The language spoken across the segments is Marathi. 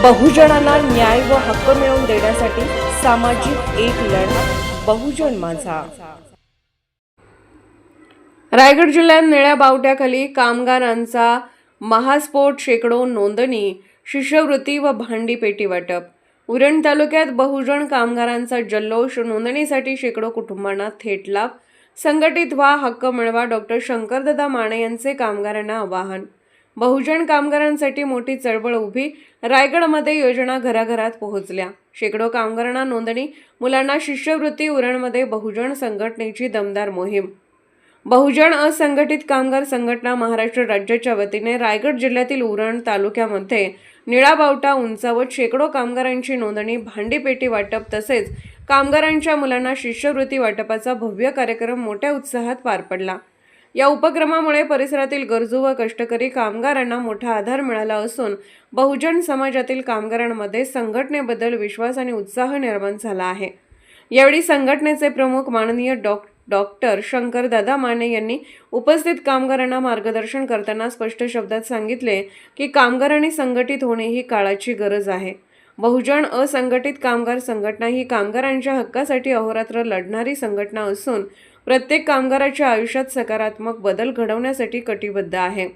बहुजनांना न्याय व हक्क मिळवून देण्यासाठी सामाजिक एक लढा बहुजन माझा। रायगड जिल्ह्यात निळ्या बावट्याखाली कामगारांचा महास्फोट, शेकडो नोंदणी, शिष्यवृत्ती व भांडी पेटी वाटप। उरण तालुक्यात बहुजन कामगारांचा जल्लोष, नोंदणीसाठी शेकडो कुटुंबांना थेट लाभ। संघटित व्हा, हक्क मिळवा, डॉक्टर शंकरदादा माने यांचे कामगारांना आवाहन। बहुजन कामगारांसाठी मोठी चळवळ उभी, रायगडमध्ये योजना घराघरात पोहोचल्या। शेकडो कामगारांना नोंदणी, मुलांना शिष्यवृत्ती। उरणमध्ये बहुजन संघटनेची दमदार मोहीम। बहुजन असंघटित कामगार संघटना महाराष्ट्र राज्याच्या वतीने रायगड जिल्ह्यातील उरण तालुक्यामध्ये निळा बावटा उंचावत शेकडो कामगारांची नोंदणी, भांडी पेटी वाटप तसेच कामगारांच्या मुलांना शिष्यवृत्ती वाटपाचा भव्य कार्यक्रम मोठ्या उत्साहात पार पडला। या उपक्रमामुळे परिसरातील गरजू व कष्टकरी कामगारांना मोठा आधार मिळाला असून बहुजन समाजातील कामगारांमध्ये संघटनेबद्दल विश्वास आणि उत्साह निर्माण झाला आहे। यावेळी संघटनेचे प्रमुख माननीय डॉक्टर शंकरदादा माने यांनी उपस्थित कामगारांना मार्गदर्शन करताना स्पष्ट शब्दात सांगितले की कामगारांनी संघटित होणे ही काळाची गरज आहे। बहुजन असंघटित कामगार संघटना ही कामगारांच्या हक्कासाठी अहोरात्र लढणारी संघटना असून प्रत्येक कामगाराच्या आयुष्यात सकारात्मक बदल घडवण्यासाठी कटिबद्ध आहे।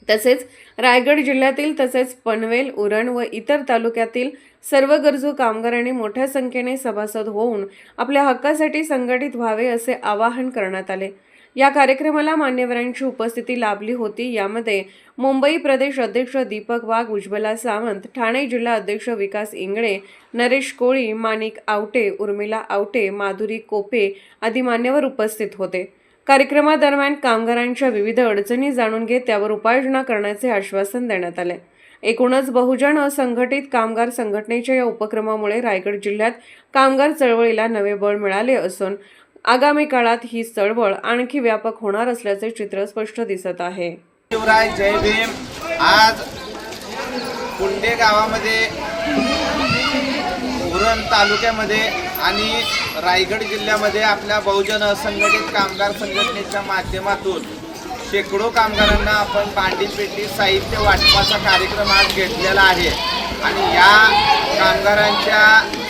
तसेच रायगड जिल्ह्यातील तसेच पनवेल, उरण व इतर तालुक्यातील सर्व गरजू कामगारांनी मोठ्या संख्येने सभासद होऊन आपल्या हक्कासाठी संघटित व्हावे असे आवाहन करण्यात आले। या कार्यक्रमाला मान्यवरांची उपस्थिती लाभली होती। यामध्ये मुंबई प्रदेश अध्यक्ष दीपक वाघ, उज्ज्वला सावंत, ठाणे जिल्हा अध्यक्ष विकास इंगळे, नरेश कोळी, माणिक आवटे, उर्मिला आवटे, माधुरी कोपे आदी मान्यवर उपस्थित होते। कार्यक्रमादरम्यान कामगारांच्या विविध अडचणी जाणून घेत त्यावर उपाययोजना करण्याचे आश्वासन देण्यात आले। एकूणच बहुजन असंघटित कामगार संघटनेच्या या उपक्रमामुळे रायगड जिल्ह्यात कामगार चळवळीला नवे बळ मिळाले असून आगामी काळात ही चळवळ आणखी व्यापक होणार असल्याचे चित्र स्पष्ट दिसत आहे। शिवराय जय भीम। आज कुंडे गावामध्ये, उरण तालुक्यामध्ये आणि रायगड जिल्ह्यामध्ये आपल्या बहुजन असंघटित कामगार संघटनेच्या माध्यमातून शेकडो कामगारांना आपण भांडी पेटी साहित्य वाटपाचा कार्यक्रम आज घेतलेला आहे। आणि या कामगारांच्या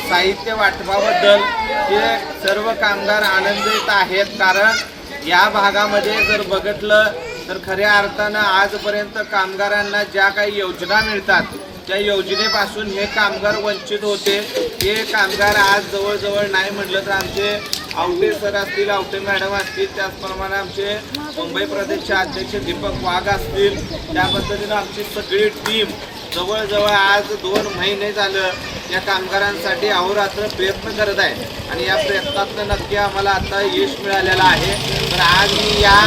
साहित्य वाटपाबद्दल हे सर्व कामगार आनंदित आहेत, कारण या भागामध्ये जर बघितलं तर खऱ्या अर्थानं आजपर्यंत कामगारांना ज्या काही योजना मिळतात त्या योजनेपासून हे कामगार वंचित होते। हे कामगार आज जवळजवळ नाही म्हटलं तर आमचे आवटे सर असतील, आवटे मॅडम असतील, त्याचप्रमाणे आमचे मुंबई प्रदेशचे अध्यक्ष दीपक वाघ असतील, त्या पद्धतीनं आमची सगळी टीम जवळजवळ आज 2 महिने झालं या कामगारांसाठी अहोरात्र प्रयत्न करत आहे। आणि या प्रयत्नातनं नक्की आम्हाला आता यश मिळालेलं आहे। पण आज मी या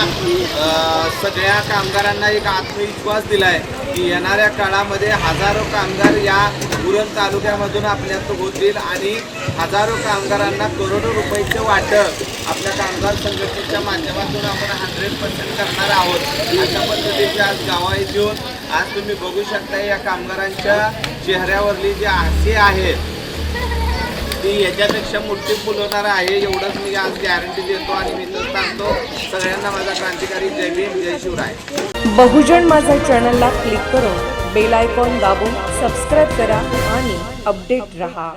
सगळ्या कामगारांना एक आत्मविश्वास दिला आहे की येणाऱ्या काळामध्ये हजारो कामगार या उरण तालुक्यामधून आपल्यात होतील आणि हजारो कामगारांना करोडो रुपयाचे वाटप आपल्या कामगार संघटनेच्या माध्यमातून आपण 100% करणार आहोत। अशा पद्धतीचे आज गावात येऊन आज तुम्ही बघू शकता या कामगारांच्या चेहऱ्यावरली जी हास्य आहे ती याच्यापेक्षा मोठी फुलवणार आहे, एवढंच मी आज गॅरंटी देतो। आणि मी तर सांगतो सगळ्यांना माझा क्रांतिकारी जय भीम, जय शिवराय। बहुजन माझा चॅनलला क्लिक करून बेल आयकॉन दाबून सबस्क्राइब करा आणि अपडेट रहा।